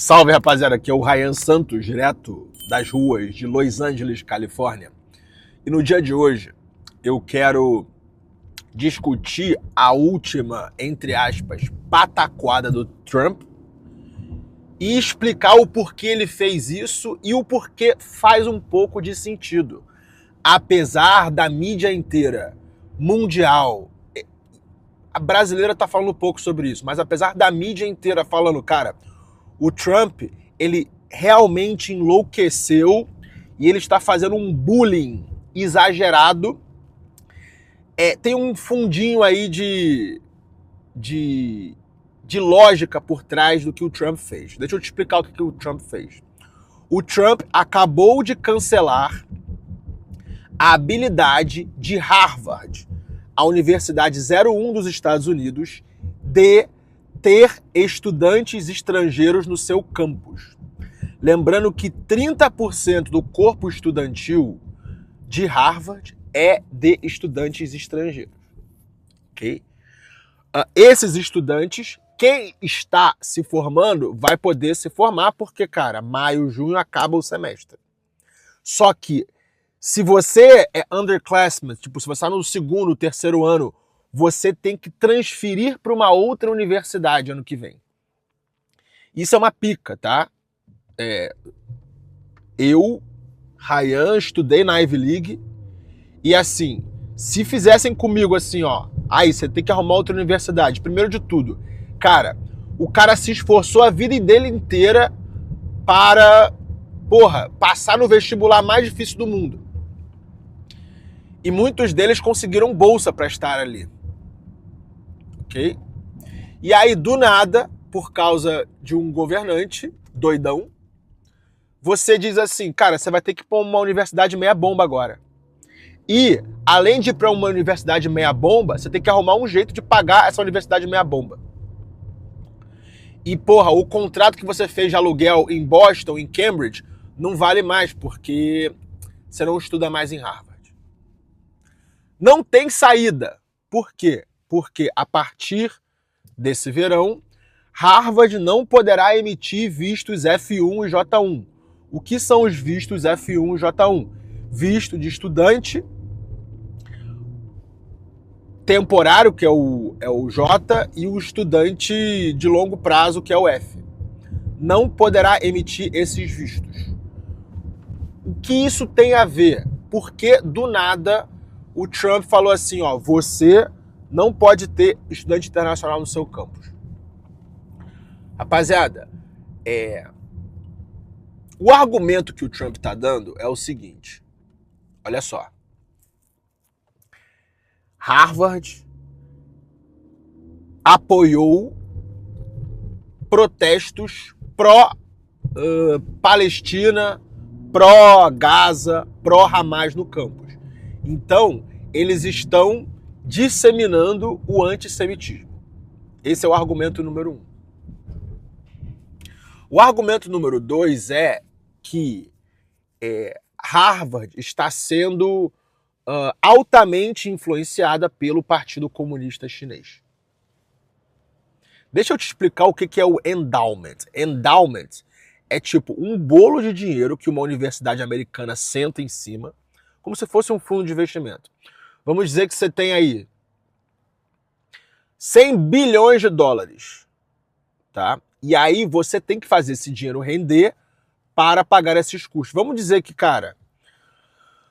Salve, rapaziada, aqui é o Ryan Santos, direto das ruas de Los Angeles, Califórnia. E no dia de hoje eu quero discutir a última, entre aspas, pataquada do Trump e explicar o porquê ele fez isso e o porquê faz um pouco de sentido. Apesar da mídia inteira, mundial, a brasileira tá falando pouco sobre isso, mas apesar da mídia inteira falando, cara, o Trump, ele realmente enlouqueceu e ele está fazendo um bullying exagerado. Tem um fundinho aí de lógica por trás do que o Trump fez. Deixa eu te explicar o que o Trump fez. O Trump acabou de cancelar a habilidade de Harvard, a Universidade 01 dos Estados Unidos, de ter estudantes estrangeiros no seu campus. Lembrando que 30% do corpo estudantil de Harvard é de estudantes estrangeiros. Ok? Esses estudantes, quem está se formando, vai poder se formar porque, cara, maio, junho acaba o semestre. Só que, se você é underclassman, tipo, se você está no segundo, terceiro ano, você tem que transferir para uma outra universidade ano que vem. Isso é uma pica, tá? Eu, Ryan, estudei na Ivy League e assim, se fizessem comigo assim, ó, aí você tem que arrumar outra universidade. Primeiro de tudo, cara, o cara se esforçou a vida dele inteira para, passar no vestibular mais difícil do mundo. E muitos deles conseguiram bolsa para estar ali. Ok? E aí, do nada, por causa de um governante doidão, você diz assim, cara, você vai ter que ir para uma universidade meia bomba agora. E, além de ir para uma universidade meia bomba, você tem que arrumar um jeito de pagar essa universidade meia bomba. E, o contrato que você fez de aluguel em Boston, em Cambridge, não vale mais, porque você não estuda mais em Harvard. Não tem saída. Por quê? Porque a partir desse verão, Harvard não poderá emitir vistos F1 e J1. O que são os vistos F1 e J1? Visto de estudante temporário, que é o J, e o estudante de longo prazo, que é o F. Não poderá emitir esses vistos. O que isso tem a ver? Porque, do nada, o Trump falou assim, ó, você não pode ter estudante internacional no seu campus. Rapaziada, o argumento que o Trump está dando é o seguinte, olha só. Harvard apoiou protestos pró-Palestina, pró-Gaza, pró-Hamas no campus. Então, eles estão disseminando o antissemitismo. Esse é o argumento número 1. O argumento número 2 é que Harvard está sendo altamente influenciada pelo Partido Comunista Chinês. Deixa eu te explicar o que é o endowment. Endowment é tipo um bolo de dinheiro que uma universidade americana senta em cima, como se fosse um fundo de investimento. Vamos dizer que você tem aí 100 bilhões de dólares, tá? E aí você tem que fazer esse dinheiro render para pagar esses custos. Vamos dizer que, cara,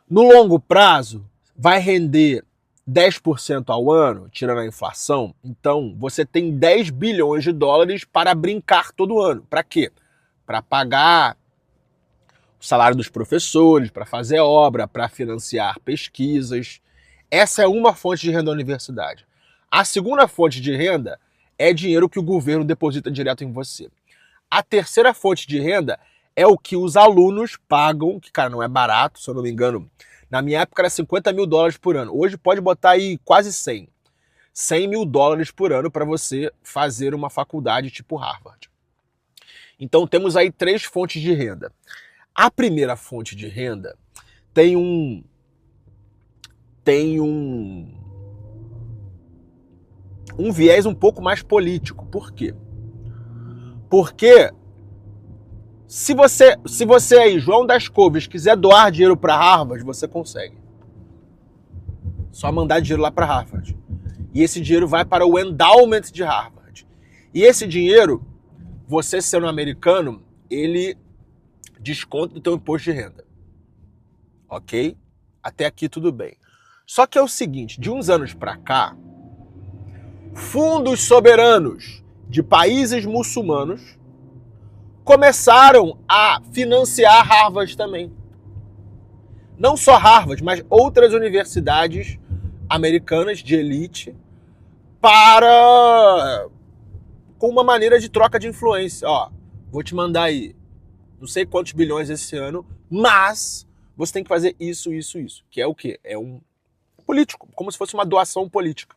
no longo prazo vai render 10% ao ano, tirando a inflação. Então, você tem 10 bilhões de dólares para brincar todo ano. Para quê? Para pagar o salário dos professores, para fazer obra, para financiar pesquisas. Essa é uma fonte de renda da universidade. A segunda fonte de renda é dinheiro que o governo deposita direto em você. A terceira fonte de renda é o que os alunos pagam, que, cara, não é barato, se eu não me engano. Na minha época era 50 mil dólares por ano. Hoje pode botar aí quase 100. 100 mil dólares por ano para você fazer uma faculdade tipo Harvard. Então temos aí 3 fontes de renda. A primeira fonte de renda tem um viés um pouco mais político. Por quê? Porque Se você aí, João das Couves, quiser doar dinheiro para Harvard, você consegue. Só mandar dinheiro lá para Harvard. E esse dinheiro vai para o endowment de Harvard. E esse dinheiro, você sendo americano, ele desconta do teu imposto de renda. Ok? Até aqui tudo bem. Só que é o seguinte, de uns anos para cá, fundos soberanos de países muçulmanos começaram a financiar Harvard também. Não só Harvard, mas outras universidades americanas de elite com uma maneira de troca de influência. Ó, vou te mandar aí não sei quantos bilhões esse ano, mas você tem que fazer isso, isso, isso. Que é o quê? É um político, como se fosse uma doação política.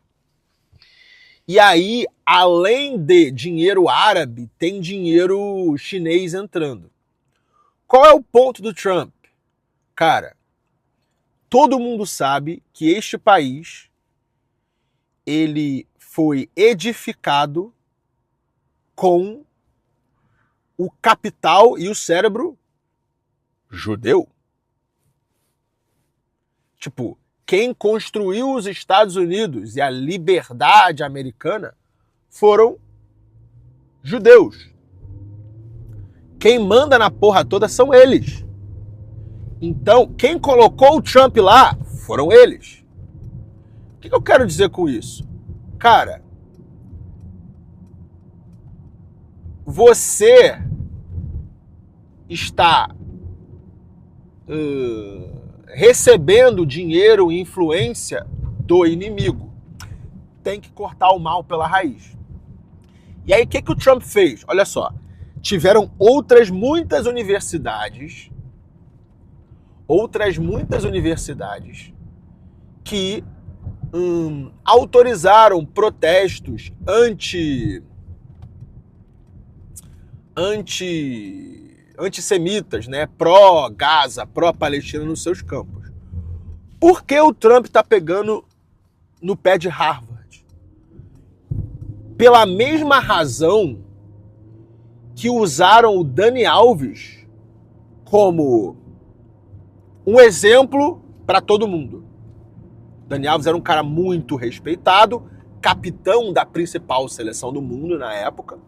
E aí, além de dinheiro árabe, tem dinheiro chinês entrando. Qual é o ponto do Trump? Cara, todo mundo sabe que este país, ele foi edificado com o capital e o cérebro judeu. Tipo, quem construiu os Estados Unidos e a liberdade americana foram judeus. Quem manda na porra toda são eles. Então, quem colocou o Trump lá foram eles. O que eu quero dizer com isso? Cara, você está recebendo dinheiro e influência do inimigo. Tem que cortar o mal pela raiz. E aí, o que o Trump fez? Olha só, tiveram outras muitas universidades que autorizaram protestos antissemitas, né, pró-Gaza, pró-Palestina nos seus campos. Por que o Trump está pegando no pé de Harvard? Pela mesma razão que usaram o Dani Alves como um exemplo para todo mundo. Dani Alves era um cara muito respeitado, capitão da principal seleção do mundo na época.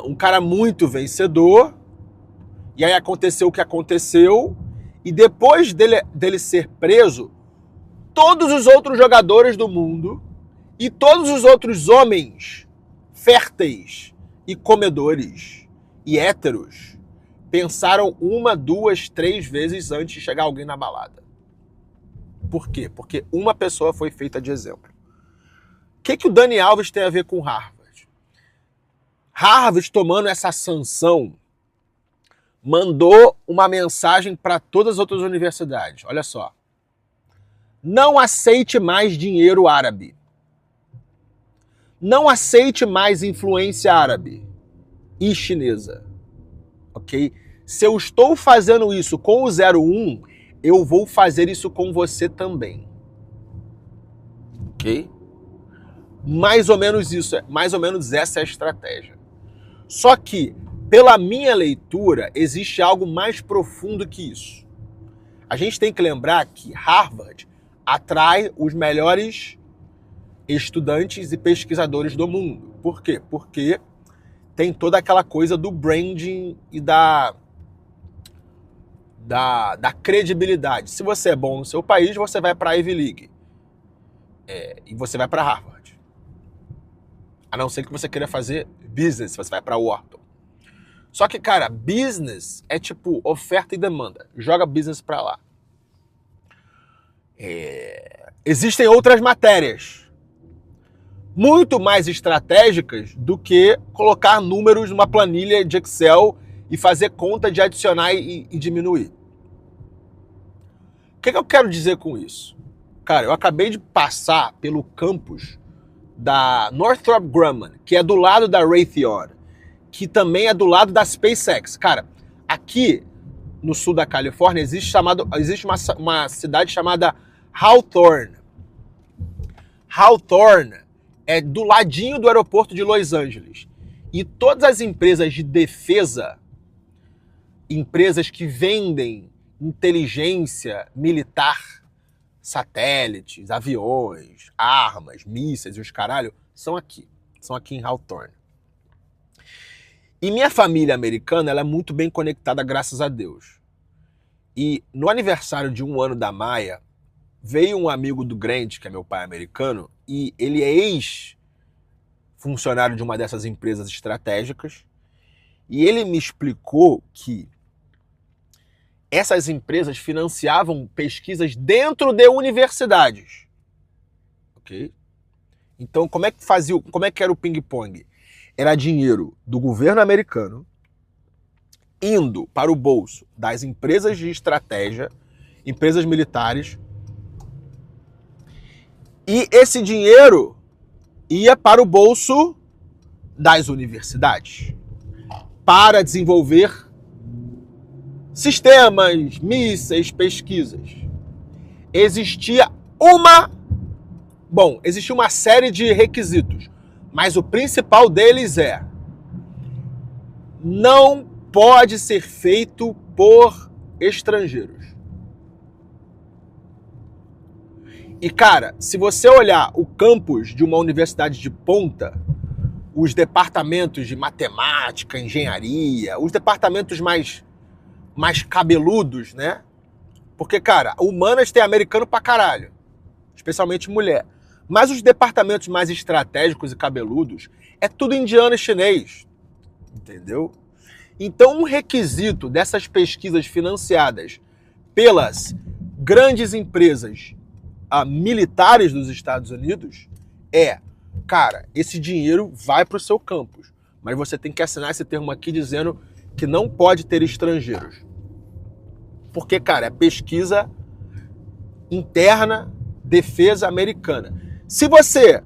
Um cara muito vencedor, e aí aconteceu o que aconteceu, e depois dele ser preso, todos os outros jogadores do mundo e todos os outros homens férteis e comedores e héteros pensaram 1, 2, 3 vezes antes de chegar alguém na balada. Por quê? Porque uma pessoa foi feita de exemplo. O que o Dani Alves tem a ver com Harvard? Harvard, tomando essa sanção, mandou uma mensagem para todas as outras universidades. Olha só. Não aceite mais dinheiro árabe. Não aceite mais influência árabe e chinesa. Ok? Se eu estou fazendo isso com o 01, eu vou fazer isso com você também. Ok? Mais ou menos isso, mais ou menos essa é a estratégia. Só que, pela minha leitura, existe algo mais profundo que isso. A gente tem que lembrar que Harvard atrai os melhores estudantes e pesquisadores do mundo. Por quê? Porque tem toda aquela coisa do branding e da credibilidade. Se você é bom no seu país, você vai para a Ivy League. E você vai para Harvard. A não ser que você queira fazer business, você vai para Wharton. Só que, cara, business é tipo oferta e demanda. Joga business para lá. Existem outras matérias muito mais estratégicas do que colocar números numa planilha de Excel e fazer conta de adicionar e diminuir. O que eu quero dizer com isso? Cara, eu acabei de passar pelo campus da Northrop Grumman, que é do lado da Raytheon, que também é do lado da SpaceX. Cara, aqui no sul da Califórnia existe uma cidade chamada Hawthorne. Hawthorne é do ladinho do aeroporto de Los Angeles. E todas as empresas de defesa, empresas que vendem inteligência militar, satélites, aviões, armas, mísseis e os caralho, são aqui em Hawthorne. E minha família americana, ela é muito bem conectada, graças a Deus. E no aniversário de 1 ano da Maia, veio um amigo do Grant, que é meu pai americano, e ele é ex-funcionário de uma dessas empresas estratégicas, e ele me explicou que essas empresas financiavam pesquisas dentro de universidades. Ok? Então, como é que era o ping-pong? Era dinheiro do governo americano indo para o bolso das empresas de estratégia, empresas militares, e esse dinheiro ia para o bolso das universidades para desenvolver sistemas, mísseis, pesquisas. Existia uma série de requisitos, mas o principal deles é: não pode ser feito por estrangeiros. E, cara, se você olhar o campus de uma universidade de ponta, os departamentos de matemática, engenharia, os departamentos mais cabeludos, né? Porque, cara, humanas tem americano pra caralho, especialmente mulher. Mas os departamentos mais estratégicos e cabeludos é tudo indiano e chinês, entendeu? Então, um requisito dessas pesquisas financiadas pelas grandes empresas militares dos Estados Unidos é: cara, esse dinheiro vai para o seu campus, mas você tem que assinar esse termo aqui dizendo que não pode ter estrangeiros. Porque, cara, é pesquisa interna, defesa americana. Se você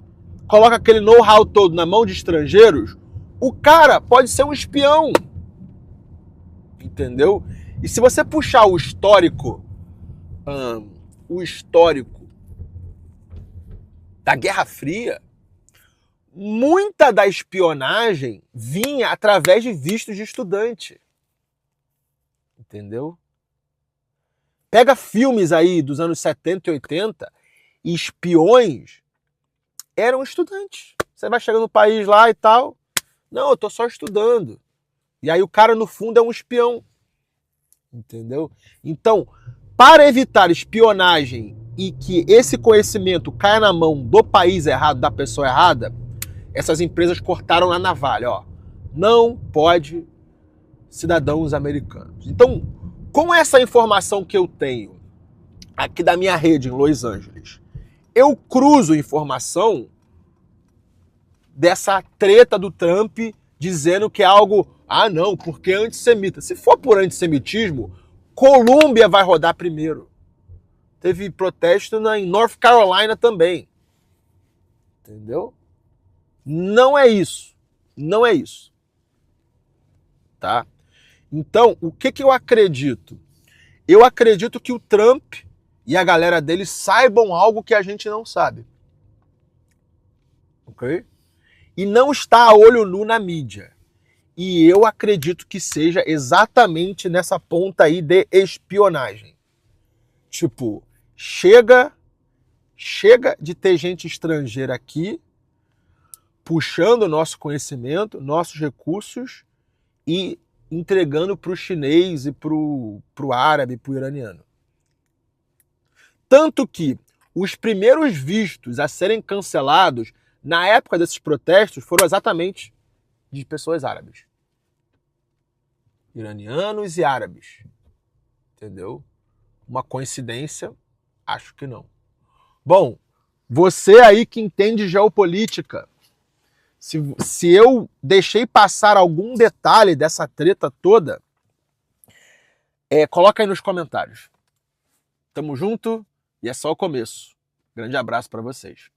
coloca aquele know-how todo na mão de estrangeiros, o cara pode ser um espião. Entendeu? E se você puxar o histórico da Guerra Fria, muita da espionagem vinha através de vistos de estudante. Entendeu? Pega filmes aí dos anos 70 e 80, e espiões eram estudantes. Você vai chegando no país lá e tal, não, eu tô só estudando. E aí o cara, no fundo, é um espião. Entendeu? Então, para evitar espionagem e que esse conhecimento caia na mão do país errado, da pessoa errada, essas empresas cortaram na navalha, ó. Não pode cidadãos americanos. Então, com essa informação que eu tenho aqui da minha rede em Los Angeles, eu cruzo informação dessa treta do Trump dizendo que é algo, não, porque é antissemita. Se for por antissemitismo, Colômbia vai rodar primeiro. Teve protesto em North Carolina também. Entendeu? Não é isso. Não é isso. Tá? Então, o que eu acredito? Eu acredito que o Trump e a galera dele saibam algo que a gente não sabe. Ok? E não está a olho nu na mídia. E eu acredito que seja exatamente nessa ponta aí de espionagem. Tipo, chega de ter gente estrangeira aqui puxando o nosso conhecimento, nossos recursos e entregando para o chinês e para o árabe, para o iraniano. Tanto que os primeiros vistos a serem cancelados na época desses protestos foram exatamente de pessoas árabes. Iranianos e árabes. Entendeu? Uma coincidência? Acho que não. Bom, você aí que entende geopolítica, se eu deixei passar algum detalhe dessa treta toda, coloca aí nos comentários. Tamo junto e é só o começo. Grande abraço para vocês.